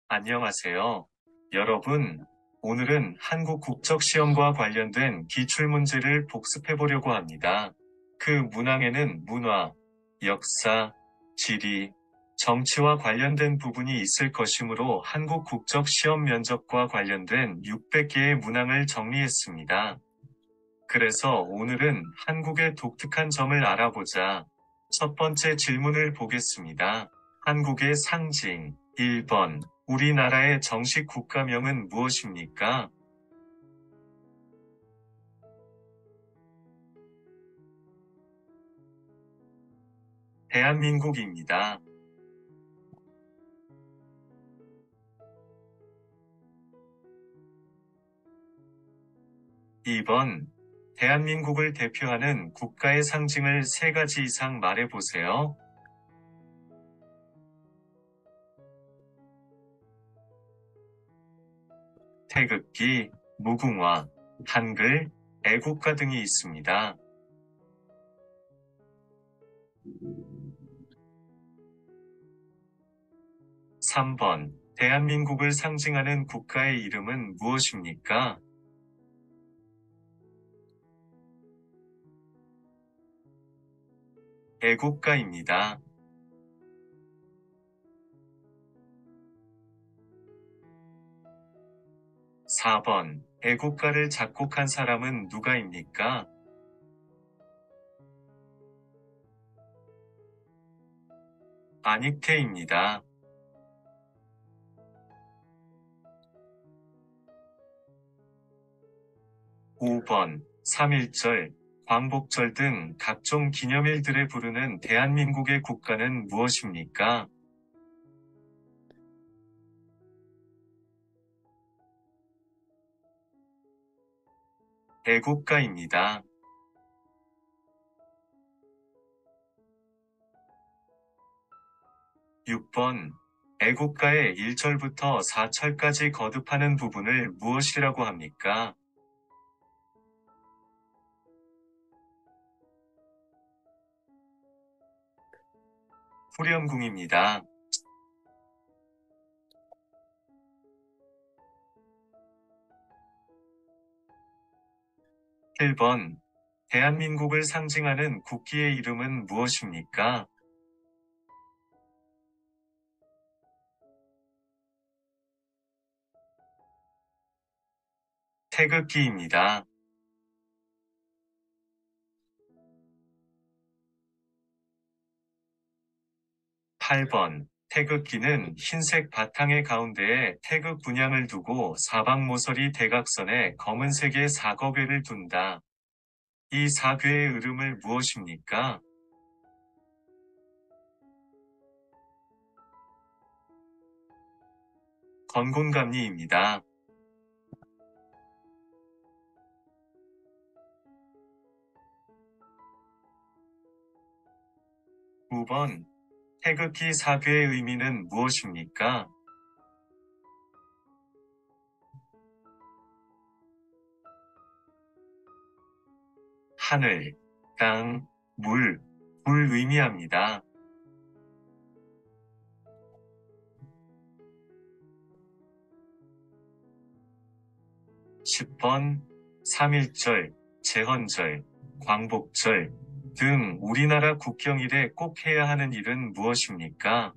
안녕하세요. 여러분, 오늘은 한국 국적시험과 관련된 기출문제를 복습해 보려고 합니다. 그 문항에는 문화, 역사, 지리, 정치와 관련된 부분이 있을 것이므로 한국 국적시험 면접과 관련된 600개의 문항을 정리했습니다. 그래서 오늘은 한국의 독특한 점을 알아보자. 첫 번째 질문을 보겠습니다. 한국의 상징. 1번. 우리나라의 정식 국가명은 무엇입니까? 대한민국입니다. 2번. 대한민국을 대표하는 국가의 상징을 3가지 이상 말해보세요. 태극기, 무궁화, 한글, 애국가 등이 있습니다. 3번. 대한민국을 상징하는 국가의 이름은 무엇입니까? 애국가입니다. 4번. 애국가를 작곡한 사람은 누가입니까? 안익태입니다. 5번. 3.1절, 광복절 등 각종 기념일들에 부르는 대한민국의 국가는 무엇입니까? 애국가입니다. 6번. 애국가의 1절부터 4절까지 거듭하는 부분을 무엇이라고 합니까? 후렴궁입니다. 1번. 대한민국을 상징하는 국기의 이름은 무엇입니까? 태극기입니다. 8번. 태극기는 흰색 바탕의 가운데에 태극 분양을 두고 사방 모서리 대각선에 검은색의 사거괴를 둔다. 이 사괴의 으름을 무엇입니까? 건곤감리입니다. 9번. 태극기 사괴의 의미는 무엇입니까? 하늘, 땅, 물, 불 의미합니다. 10번. 3.1절, 제헌절, 광복절 등 우리나라 국경일에 꼭 해야 하는 일은 무엇입니까?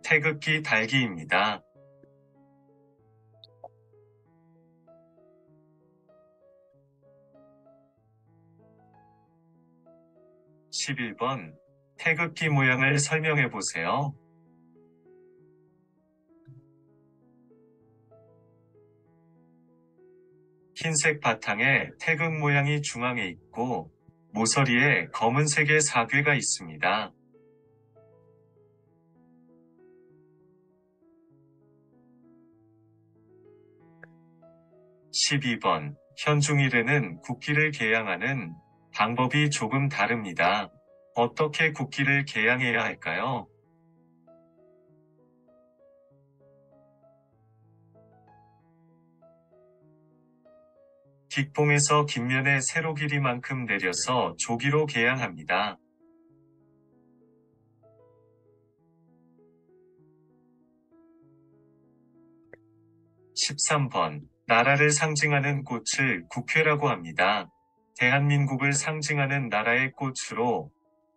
태극기 달기입니다. 11번. 태극기 모양을 설명해 보세요. 흰색 바탕에 태극 모양이 중앙에 있고 모서리에 검은색의 사괴가 있습니다. 12번. 현충일에는 국기를 개양하는 방법이 조금 다릅니다. 어떻게 국기를 개양해야 할까요? 뒷봉에서 뒷면에 세로 길이만큼 내려서 조기로 개양합니다. 13번. 나라를 상징하는 꽃을 국회라고 합니다. 대한민국을 상징하는 나라의 꽃으로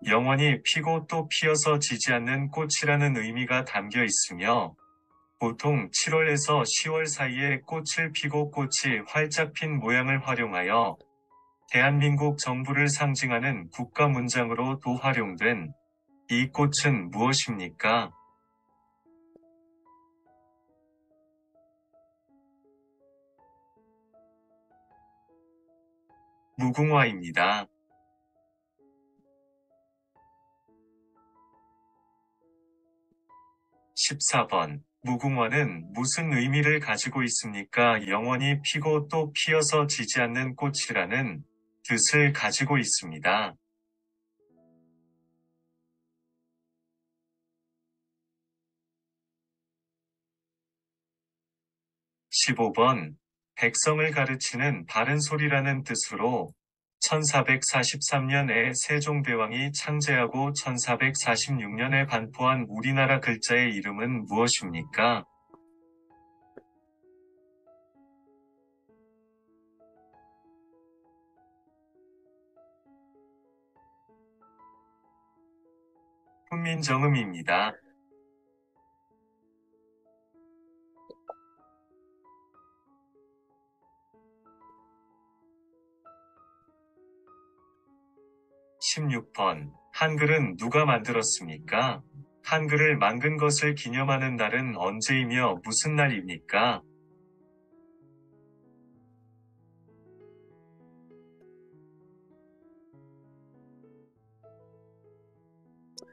영원히 피고 또 피어서 지지 않는 꽃이라는 의미가 담겨 있으며 보통 7월에서 10월 사이에 꽃을 피고 꽃이 활짝 핀 모양을 활용하여 대한민국 정부를 상징하는 국가 문장으로도 활용된 이 꽃은 무엇입니까? 무궁화입니다. 14번. 무궁화는 무슨 의미를 가지고 있습니까? 영원히 피고 또 피어서 지지 않는 꽃이라는 뜻을 가지고 있습니다. 15번. 백성을 가르치는 바른 소리라는 뜻으로 1443년에 세종대왕이 창제하고 1446년에 반포한 우리나라 글자의 이름은 무엇입니까? 훈민정음입니다. 16번. 한글은 누가 만들었습니까? 한글을 만든 것을 기념하는 날은 언제이며 무슨 날입니까?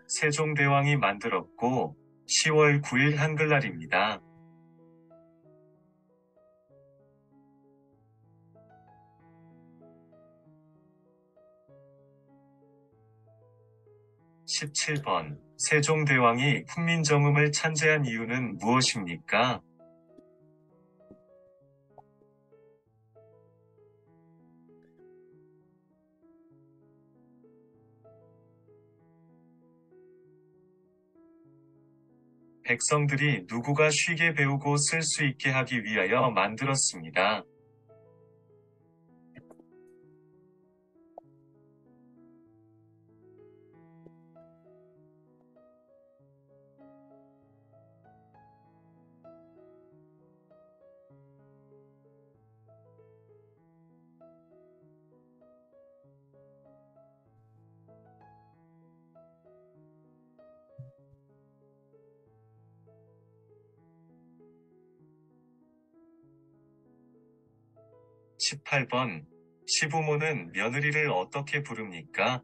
세종대왕이 만들었고 10월 9일 한글날입니다. 17번. 세종대왕이 훈민정음을 찬제한 이유는 무엇입니까? 백성들이 누구가 쉽게 배우고 쓸 수 있게 하기 위하여 만들었습니다. 18번. 시부모는 며느리를 어떻게 부릅니까?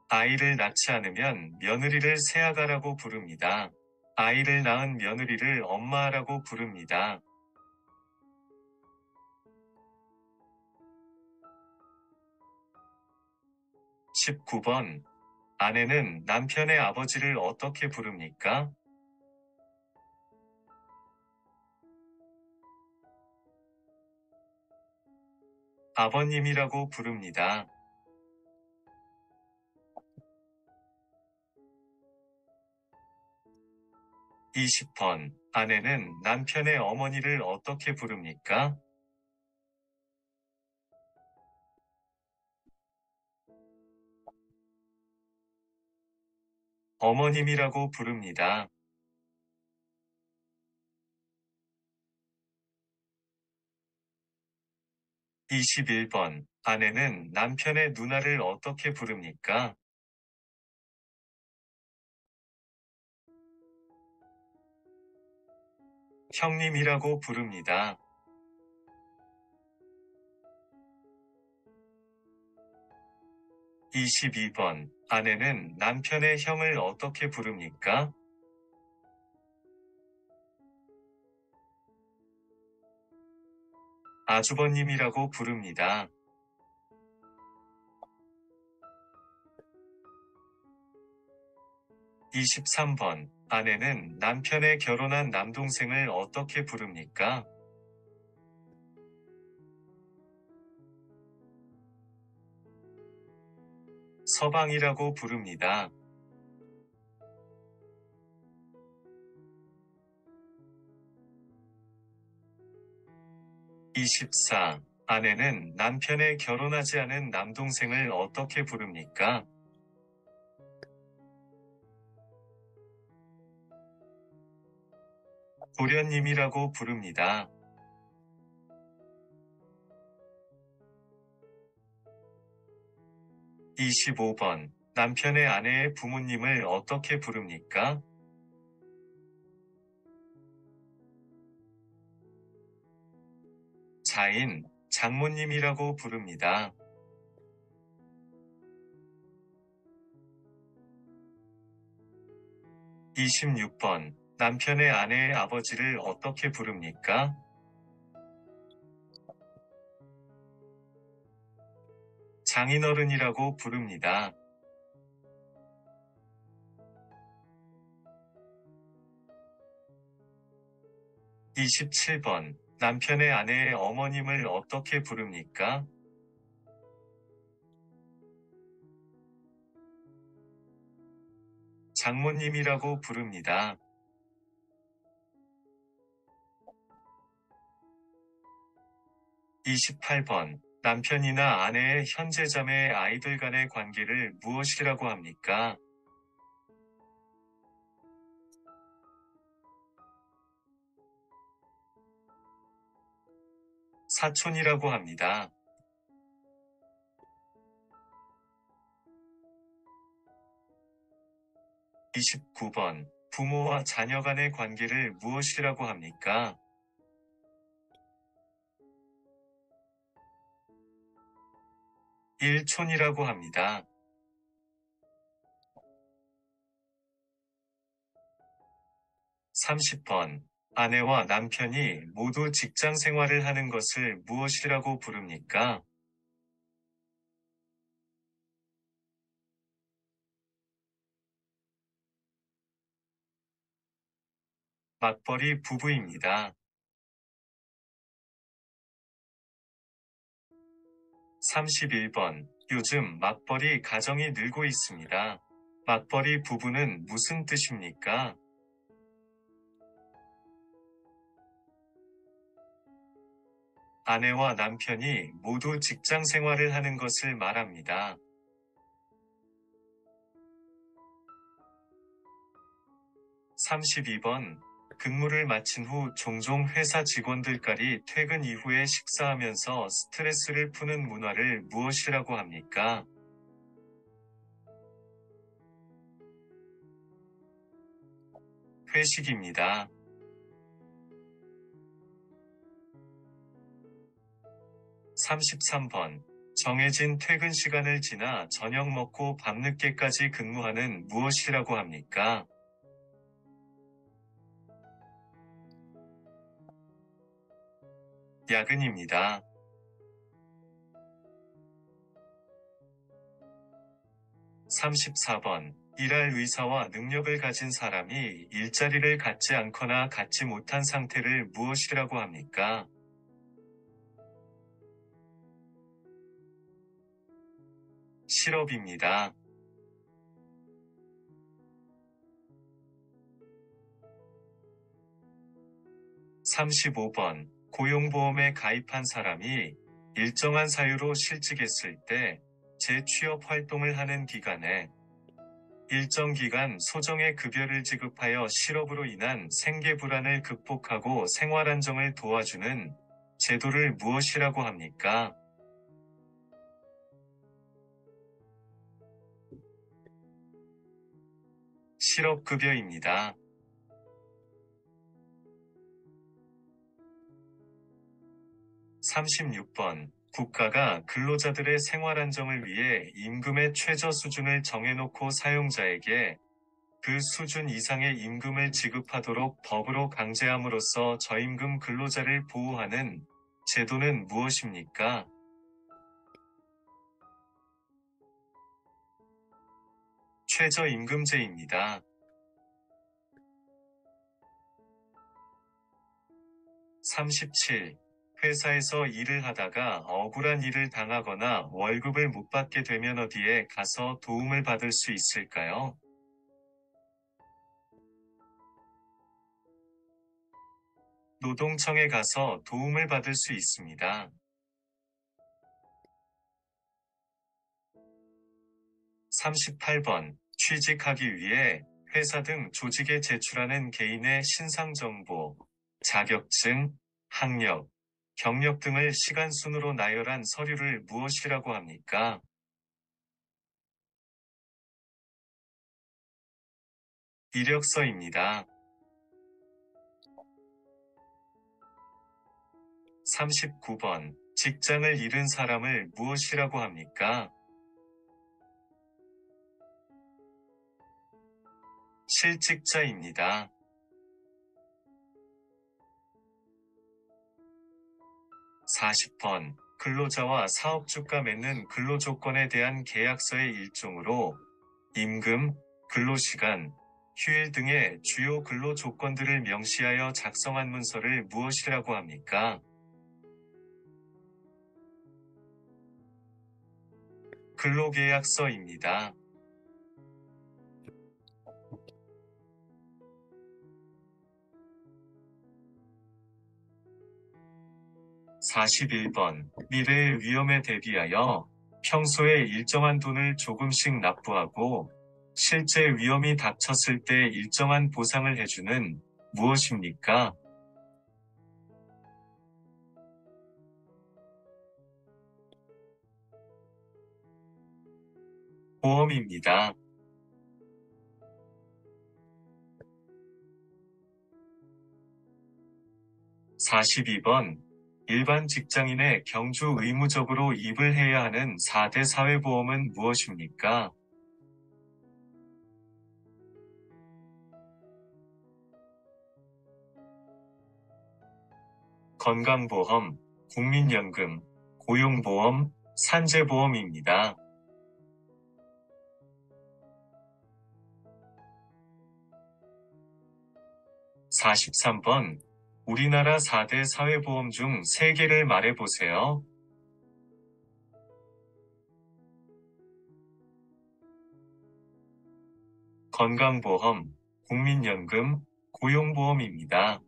아이를 낳지 않으면 며느리를 새아가라고 부릅니다. 아이를 낳은 며느리를 엄마라고 부릅니다. 19번. 아내는 남편의 아버지를 어떻게 부릅니까? 아버님이라고 부릅니다. 20번. 아내는 남편의 어머니를 어떻게 부릅니까? 어머님이라고 부릅니다. 21번. 아내는 남편의 누나를 어떻게 부릅니까? 형님이라고 부릅니다. 22번. 아내는 남편의 형을 어떻게 부릅니까? 아주버님이라고 부릅니다. 23번. 아내는 남편의 결혼한 남동생을 어떻게 부릅니까? 서방이라고 부릅니다. 24. 아내는 남편의 결혼하지 않은 남동생을 어떻게 부릅니까? 도련님이라고 부릅니다. 25번. 남편의 아내의 부모님을 어떻게 부릅니까? 자인, 장모님이라고 부릅니다. 26번. 남편의 아내의 아버지를 어떻게 부릅니까? 장인어른이라고 부릅니다. 27번. 남편의 아내의 어머님을 어떻게 부릅니까? 장모님이라고 부릅니다. 28번. 남편이나 아내의 현재 자매의 아이들 간의 관계를 무엇이라고 합니까? 사촌이라고 합니다. 29번. 부모와 자녀 간의 관계를 무엇이라고 합니까? 일촌이라고 합니다. 30번. 아내와 남편이 모두 직장 생활을 하는 것을 무엇이라고 부릅니까? 맞벌이 부부입니다. 31번. 요즘 맞벌이 가정이 늘고 있습니다. 맞벌이 부부는 무슨 뜻입니까? 아내와 남편이 모두 직장 생활을 하는 것을 말합니다. 32번. 근무를 마친 후 종종 회사 직원들끼리 퇴근 이후에 식사하면서 스트레스를 푸는 문화를 무엇이라고 합니까? 회식입니다. 33번. 정해진 퇴근 시간을 지나 저녁 먹고 밤늦게까지 근무하는 무엇이라고 합니까? 야근입니다. 34번. 일할 의사와 능력을 가진 사람이 일자리를 갖지 않거나 갖지 못한 상태를 무엇이라고 합니까? 실업입니다. 35번. 고용보험에 가입한 사람이 일정한 사유로 실직했을 때 재취업 활동을 하는 기간에 일정 기간 소정의 급여를 지급하여 실업으로 인한 생계 불안을 극복하고 생활 안정을 도와주는 제도를 무엇이라고 합니까? 실업급여입니다. 36번. 국가가 근로자들의 생활 안정을 위해 임금의 최저 수준을 정해놓고 사용자에게 그 수준 이상의 임금을 지급하도록 법으로 강제함으로써 저임금 근로자를 보호하는 제도는 무엇입니까? 최저임금제입니다. 37. 회사에서 일을 하다가 억울한 일을 당하거나 월급을 못 받게 되면 어디에 가서 도움을 받을 수 있을까요? 노동청에 가서 도움을 받을 수 있습니다. 38번. 취직하기 위해 회사 등 조직에 제출하는 개인의 신상정보, 자격증, 학력, 경력 등을 시간순으로 나열한 서류를 무엇이라고 합니까? 이력서입니다. 39번. 직장을 잃은 사람을 무엇이라고 합니까? 실직자입니다. 40번. 근로자와 사업주가 맺는 근로조건에 대한 계약서의 일종으로 임금, 근로시간, 휴일 등의 주요 근로조건들을 명시하여 작성한 문서를 무엇이라고 합니까? 근로계약서입니다. 41번. 미래의 위험에 대비하여 평소에 일정한 돈을 조금씩 납부하고 실제 위험이 닥쳤을 때 일정한 보상을 해주는 무엇입니까? 보험입니다. 42번. 일반 직장인의 경주 의무적으로 입을해야 하는 4대 사회보험은 무엇입니까? 건강보험, 국민연금, 고용보험, 산재보험입니다. 43번. 우리나라 4대 사회보험 중 3개를 말해보세요. 건강보험, 국민연금, 고용보험입니다.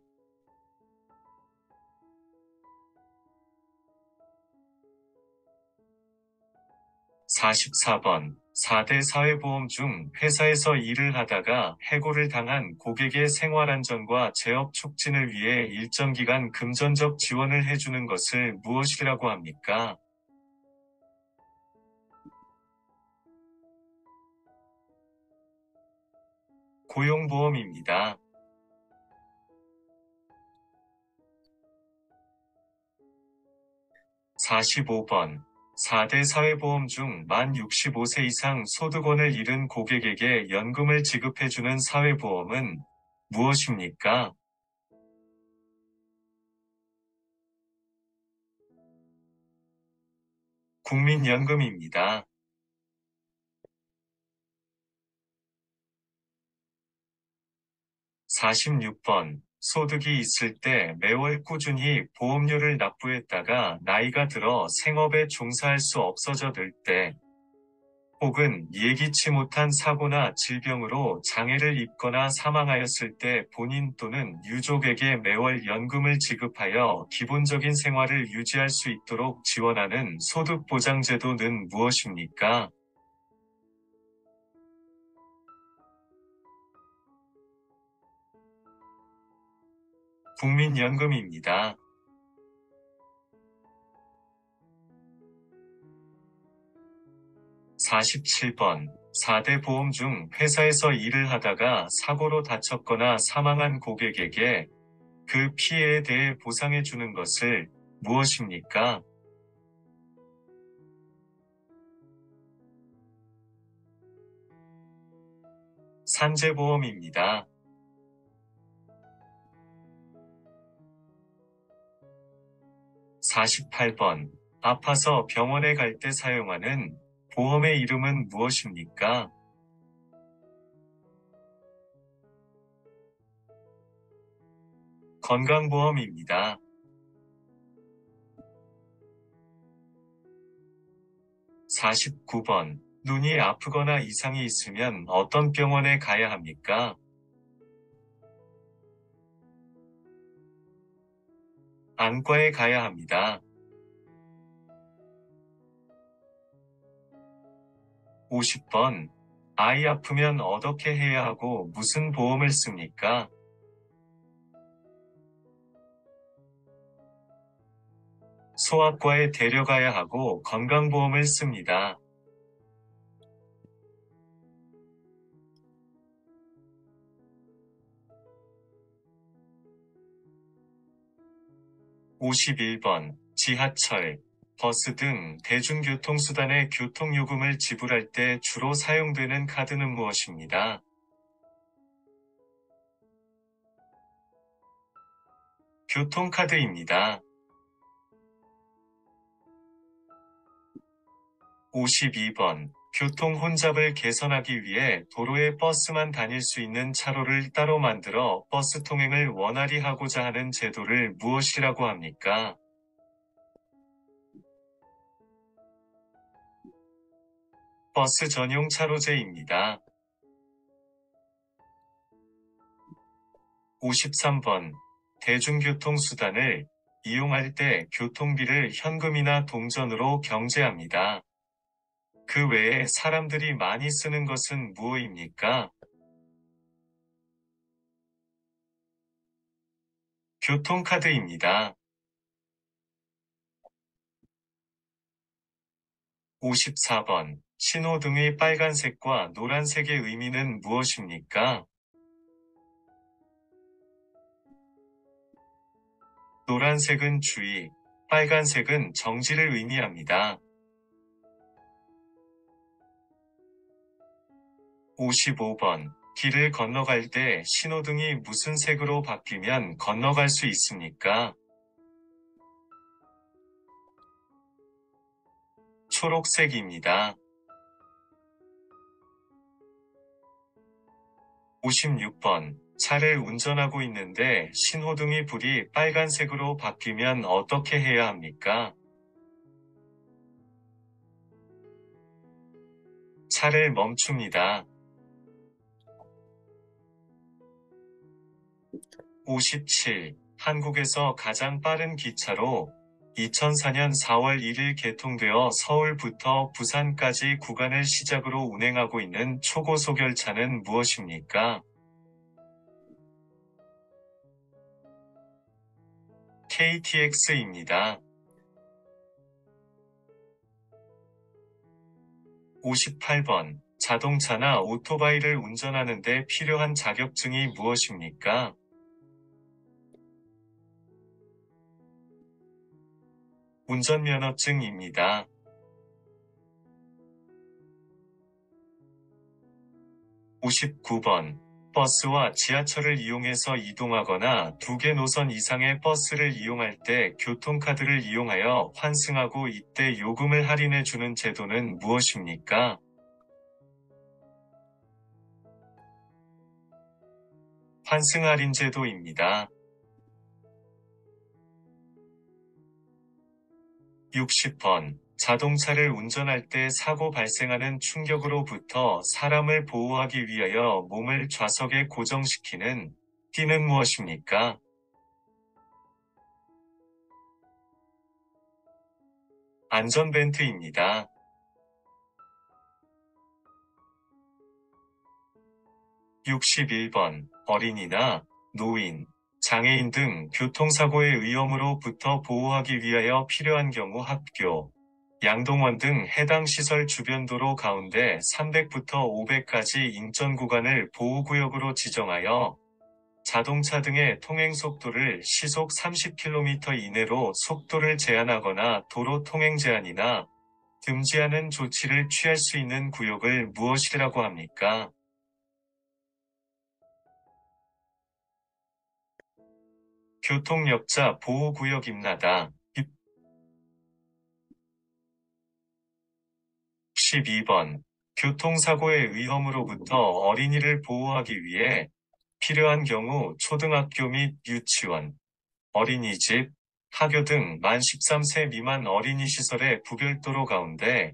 44번. 4대 사회보험 중 회사에서 일을 하다가 해고를 당한 고객의 생활안전과 재업 촉진을 위해 일정 기간 금전적 지원을 해주는 것을 무엇이라고 합니까? 고용보험입니다. 45번. 4대 사회보험 중 만 65세 이상 소득원을 잃은 고객에게 연금을 지급해주는 사회보험은 무엇입니까? 국민연금입니다. 46번. 소득이 있을 때 매월 꾸준히 보험료를 납부했다가 나이가 들어 생업에 종사할 수 없어져 들 때, 혹은 예기치 못한 사고나 질병으로 장애를 입거나 사망하였을 때 본인 또는 유족에게 매월 연금을 지급하여 기본적인 생활을 유지할 수 있도록 지원하는 소득보장제도는 무엇입니까? 국민연금입니다. 47번. 4대 보험 중 회사에서 일을 하다가 사고로 다쳤거나 사망한 고객에게 그 피해에 대해 보상해 주는 것을 무엇입니까? 산재보험입니다. 48번. 아파서 병원에 갈 때 사용하는 보험의 이름은 무엇입니까? 건강보험입니다. 49번. 눈이 아프거나 이상이 있으면 어떤 병원에 가야 합니까? 안과에 가야 합니다. 50번. 아이 아프면 어떻게 해야 하고 무슨 보험을 씁니까? 소아과에 데려가야 하고 건강보험을 씁니다. 51번. 지하철, 버스 등 대중교통수단의 교통요금을 지불할 때 주로 사용되는 카드는 무엇입니다? 교통카드입니다. 52번. 교통 혼잡을 개선하기 위해 도로에 버스만 다닐 수 있는 차로를 따로 만들어 버스 통행을 원활히 하고자 하는 제도를 무엇이라고 합니까? 버스 전용 차로제입니다. 53번. 대중교통수단을 이용할 때 교통비를 현금이나 동전으로 경제합니다. 그 외에 사람들이 많이 쓰는 것은 무엇입니까? 교통카드입니다. 54번. 신호등의 빨간색과 노란색의 의미는 무엇입니까? 노란색은 주의, 빨간색은 정지를 의미합니다. 55번. 길을 건너갈 때 신호등이 무슨 색으로 바뀌면 건너갈 수 있습니까? 초록색입니다. 56번. 차를 운전하고 있는데 신호등이 불이 빨간색으로 바뀌면 어떻게 해야 합니까? 차를 멈춥니다. 57. 한국에서 가장 빠른 기차로 2004년 4월 1일 개통되어 서울부터 부산까지 구간을 시작으로 운행하고 있는 초고속 열차는 무엇입니까? KTX입니다. 58번. 자동차나 오토바이를 운전하는데 필요한 자격증이 무엇입니까? 운전면허증입니다. 59번. 버스와 지하철을 이용해서 이동하거나 두 개 노선 이상의 버스를 이용할 때 교통카드를 이용하여 환승하고 이때 요금을 할인해 주는 제도는 무엇입니까? 환승 할인 제도입니다. 60번. 자동차를 운전할 때 사고 발생하는 충격으로부터 사람을 보호하기 위하여 몸을 좌석에 고정시키는 띠는 무엇입니까? 안전벨트입니다. 61번. 어린이나 노인, 장애인 등 교통사고의 위험으로부터 보호하기 위하여 필요한 경우 학교, 양동원 등 해당 시설 주변 도로 가운데 300부터 500까지 인천 구간을 보호구역으로 지정하여 자동차 등의 통행 속도를 시속 30km 이내로 속도를 제한하거나 도로 통행 제한이나 금지하는 조치를 취할 수 있는 구역을 무엇이라고 합니까? 교통역자 보호구역입니다. 12번. 교통사고의 위험으로부터 어린이를 보호하기 위해 필요한 경우 초등학교 및 유치원, 어린이집, 학교 등 만 13세 미만 어린이 시설의 부별도로 가운데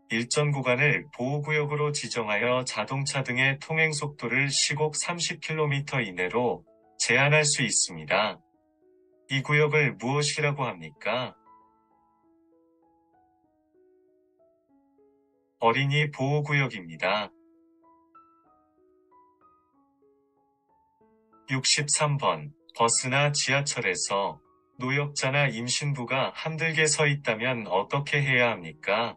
일정 구간을 보호구역으로 지정하여 자동차 등의 통행 속도를 시속 30km 이내로 제한할 수 있습니다. 이 구역을 무엇이라고 합니까? 어린이 보호구역입니다. 63번. 버스나 지하철에서 노약자나 임신부가 힘들게 서 있다면 어떻게 해야 합니까?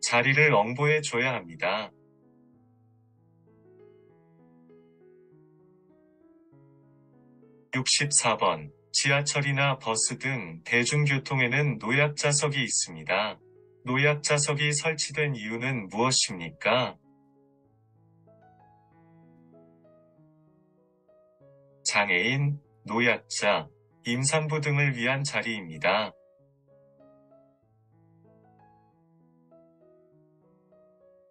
자리를 엄보해 줘야 합니다. 64번. 지하철이나 버스 등 대중교통에는 노약자석이 있습니다. 노약자석이 설치된 이유는 무엇입니까? 장애인, 노약자, 임산부 등을 위한 자리입니다.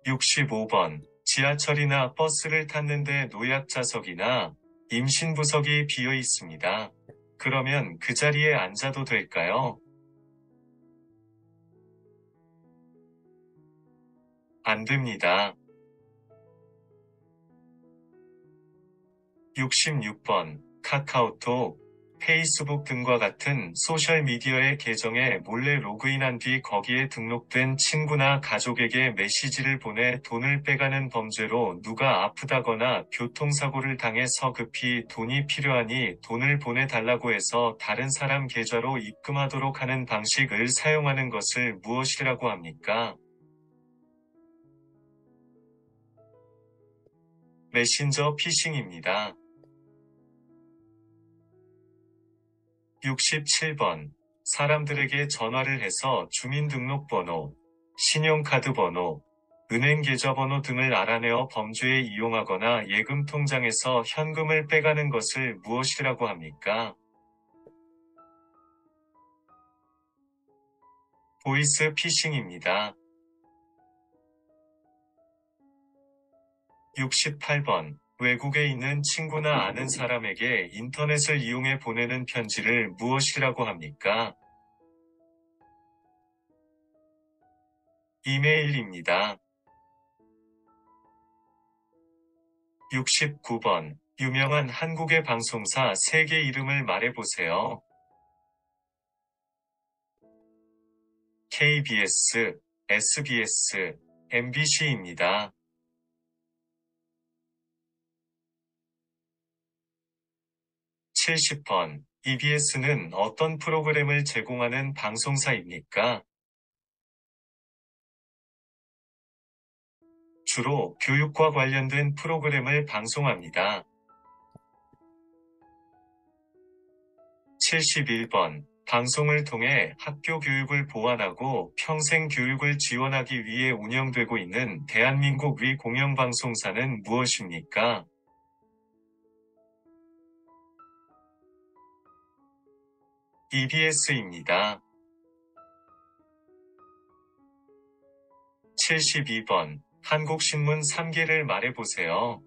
65번. 지하철이나 버스를 탔는데 노약자석이나 임신부석이 비어 있습니다. 그러면 그 자리에 앉아도 될까요? 안 됩니다. 66번. 카카오톡, 페이스북 등과 같은 소셜미디어의 계정에 몰래 로그인한 뒤 거기에 등록된 친구나 가족에게 메시지를 보내 돈을 빼가는 범죄로 누가 아프다거나 교통사고를 당해서 급히 돈이 필요하니 돈을 보내달라고 해서 다른 사람 계좌로 입금하도록 하는 방식을 사용하는 것을 무엇이라고 합니까? 메신저 피싱입니다. 67번. 사람들에게 전화를 해서 주민등록번호, 신용카드 번호, 은행 계좌번호 등을 알아내어 범죄에 이용하거나 예금 통장에서 현금을 빼가는 것을 무엇이라고 합니까? 보이스 피싱입니다. 68번. 외국에 있는 친구나 아는 사람에게 인터넷을 이용해 보내는 편지를 무엇이라고 합니까? 이메일입니다. 69번. 유명한 한국의 방송사 3개 이름을 말해보세요. KBS, SBS, MBC입니다. 70번. EBS는 어떤 프로그램을 제공하는 방송사입니까? 주로 교육과 관련된 프로그램을 방송합니다. 71번. 방송을 통해 학교 교육을 보완하고 평생 교육을 지원하기 위해 운영되고 있는 대한민국 위 공영방송사는 무엇입니까? EBS입니다. 72번. 한국신문 3개를 말해보세요.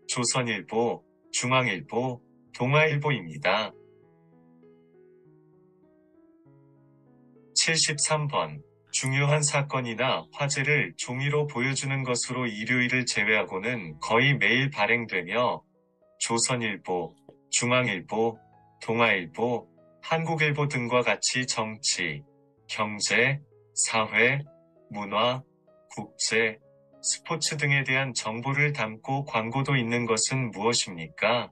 조선일보, 중앙일보, 동아일보입니다. 73번. 중요한 사건이나 화제를 종이로 보여주는 것으로 일요일을 제외하고는 거의 매일 발행되며 조선일보, 중앙일보, 동아일보, 한국일보 등과 같이 정치, 경제, 사회, 문화, 국제, 스포츠 등에 대한 정보를 담고 광고도 있는 것은 무엇입니까?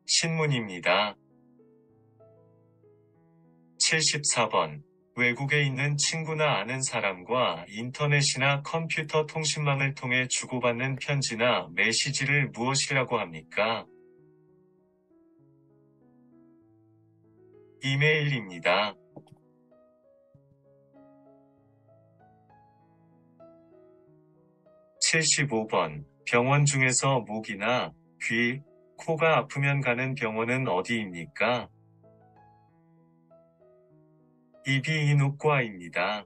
신문입니다. 74번. 외국에 있는 친구나 아는 사람과 인터넷이나 컴퓨터 통신망을 통해 주고받는 편지나 메시지를 무엇이라고 합니까? 이메일입니다. 75번. 병원 중에서 목이나 귀, 코가 아프면 가는 병원은 어디입니까? 이비인후과입니다.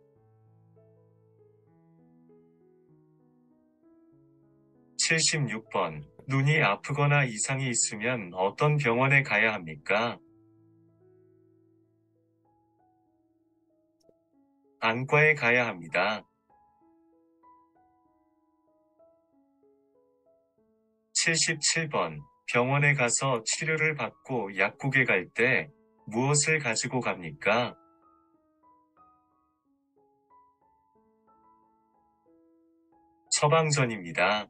76번. 눈이 아프거나 이상이 있으면 어떤 병원에 가야 합니까? 안과에 가야 합니다. 77번. 병원에 가서 치료를 받고 약국에 갈 때 무엇을 가지고 갑니까? 처방전입니다.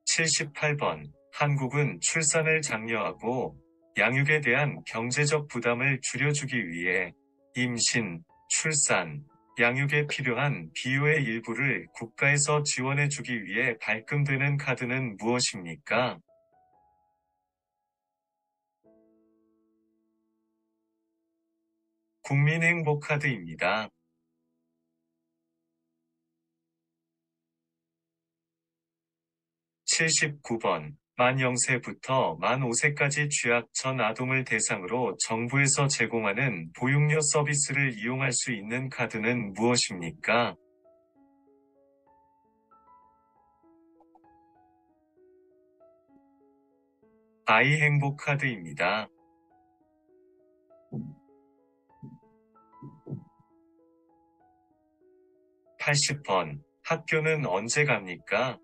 78번. 한국은 출산을 장려하고 양육에 대한 경제적 부담을 줄여주기 위해 임신, 출산, 양육에 필요한 비용의 일부를 국가에서 지원해주기 위해 발급되는 카드는 무엇입니까? 국민행복카드입니다. 79번. 만 0세부터 만 5세까지 취약 전 아동을 대상으로 정부에서 제공하는 보육료 서비스를 이용할 수 있는 카드는 무엇입니까? 아이 행복카드입니다. 80번. 학교는 언제 갑니까?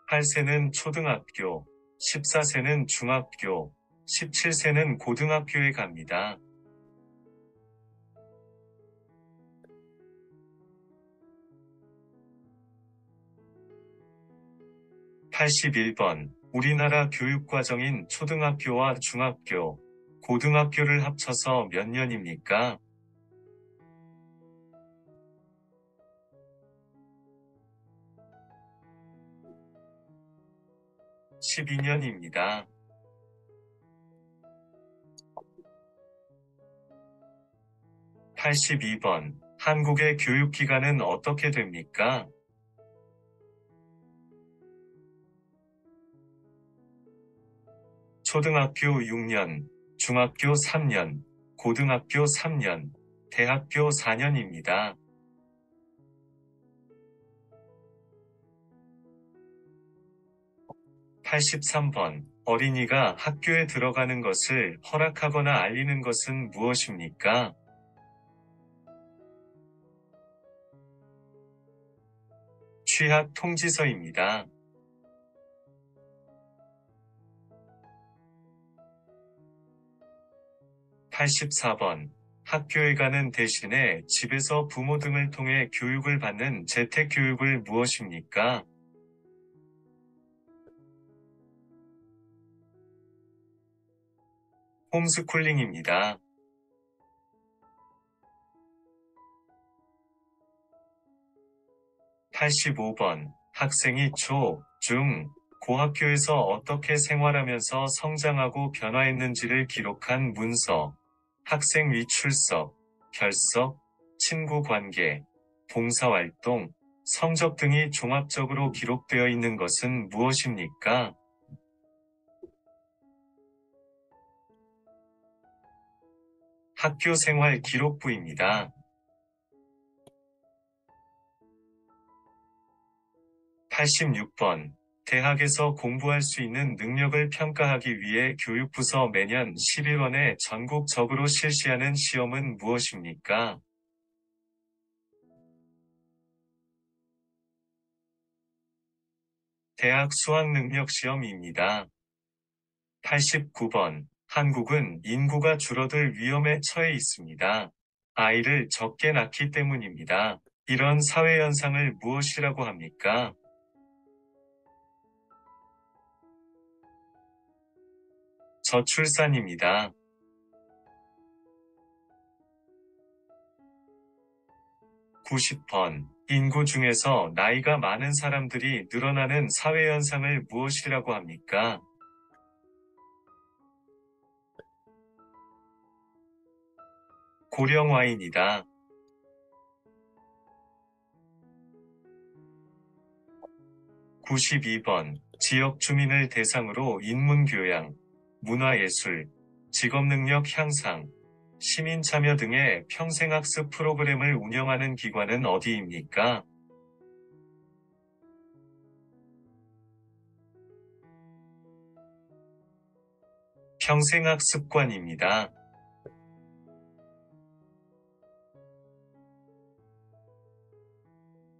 8세는 초등학교, 14세는 중학교, 17세는 고등학교에 갑니다. 81번. 우리나라 교육과정인 초등학교와 중학교, 고등학교를 합쳐서 몇 년입니까? 12년입니다. 82번. 한국의 교육기간은 어떻게 됩니까? 초등학교 6년, 중학교 3년, 고등학교 3년, 대학교 4년입니다. 83번. 어린이가 학교에 들어가는 것을 허락하거나 알리는 것은 무엇입니까? 취학 통지서입니다. 84번. 학교에 가는 대신에 집에서 부모 등을 통해 교육을 받는 재택교육을 무엇입니까? 홈스쿨링입니다. 85번. 학생이 초, 중, 고학교에서 어떻게 생활하면서 성장하고 변화했는지를 기록한 문서. 학생 위출석, 결석, 친구 관계, 봉사활동, 성적 등이 종합적으로 기록되어 있는 것은 무엇입니까? 학교 생활 기록부입니다. 86번. 대학에서 공부할 수 있는 능력을 평가하기 위해 교육부서 매년 11월에 전국적으로 실시하는 시험은 무엇입니까? 대학 수학능력시험입니다. 89번. 한국은 인구가 줄어들 위험에 처해 있습니다. 아이를 적게 낳기 때문입니다. 이런 사회현상을 무엇이라고 합니까? 저출산입니다. 90번. 인구 중에서 나이가 많은 사람들이 늘어나는 사회현상을 무엇이라고 합니까? 고령화입니다. 92번. 지역 주민을 대상으로 인문교양, 문화예술, 직업능력 향상, 시민참여 등의 평생학습 프로그램을 운영하는 기관은 어디입니까? 평생학습관입니다.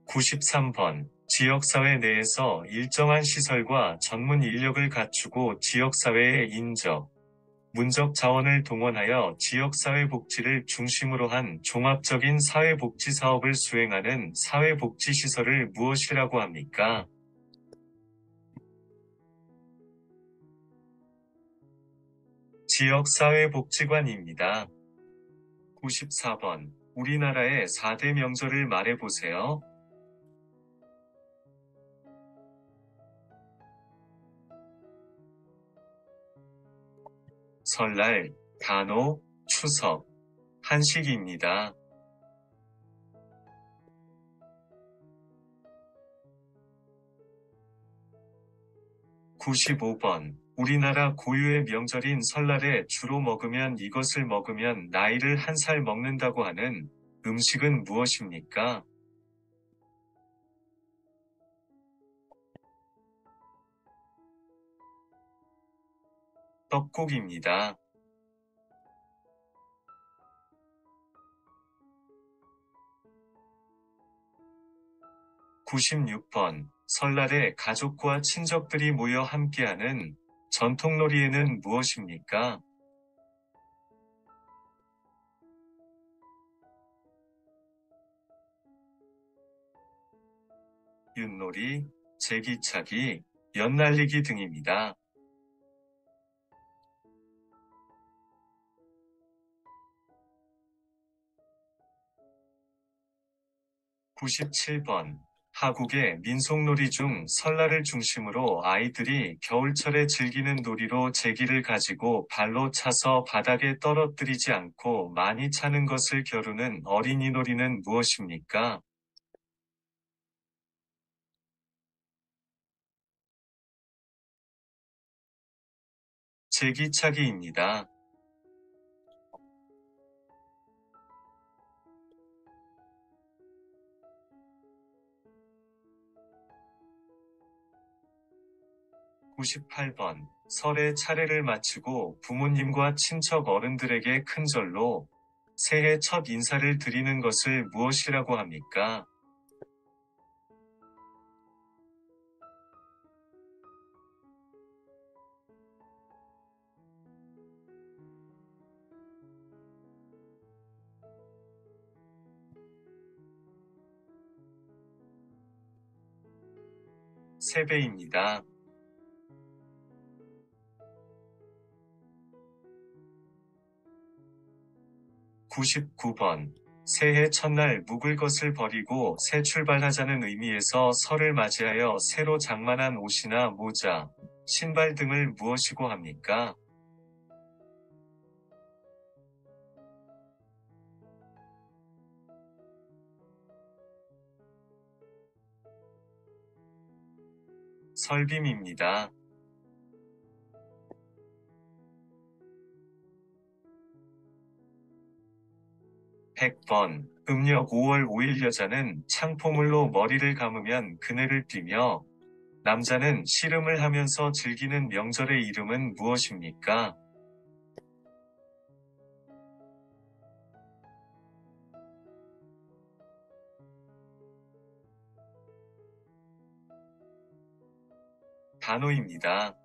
93번. 지역사회 내에서 일정한 시설과 전문 인력을 갖추고 지역사회의 인적, 문적 자원을 동원하여 지역사회 복지를 중심으로 한 종합적인 사회복지 사업을 수행하는 사회복지시설을 무엇이라고 합니까? 지역사회복지관입니다. 94번. 우리나라의 4대 명절을 말해보세요. 설날, 단오, 추석, 한식입니다. 95번. 우리나라 고유의 명절인 설날에 주로 먹으면 이것을 먹으면 나이를 한 살 먹는다고 하는 음식은 무엇입니까? 떡국입니다. 96번. 설날에 가족과 친척들이 모여 함께하는 전통놀이에는 무엇입니까? 윷놀이, 제기차기, 연날리기 등입니다. 97번. 하국의 민속놀이 중 설날을 중심으로 아이들이 겨울철에 즐기는 놀이로 제기를 가지고 발로 차서 바닥에 떨어뜨리지 않고 많이 차는 것을 겨루는 어린이놀이는 무엇입니까? 제기차기입니다. 98번. 설에 차례를 마치고 부모님과 친척 어른들에게 큰절로 새해 첫 인사를 드리는 것을 무엇이라고 합니까? 세배입니다. 99번. 새해 첫날 묵을 것을 버리고 새 출발하자는 의미에서 설을 맞이하여 새로 장만한 옷이나 모자, 신발 등을 무엇이고 합니까? 설빔입니다. 100번. 음력 5월 5일 여자는 창포물로 머리를 감으면 그네를 띠며 남자는 씨름을 하면서 즐기는 명절의 이름은 무엇입니까? 단오입니다.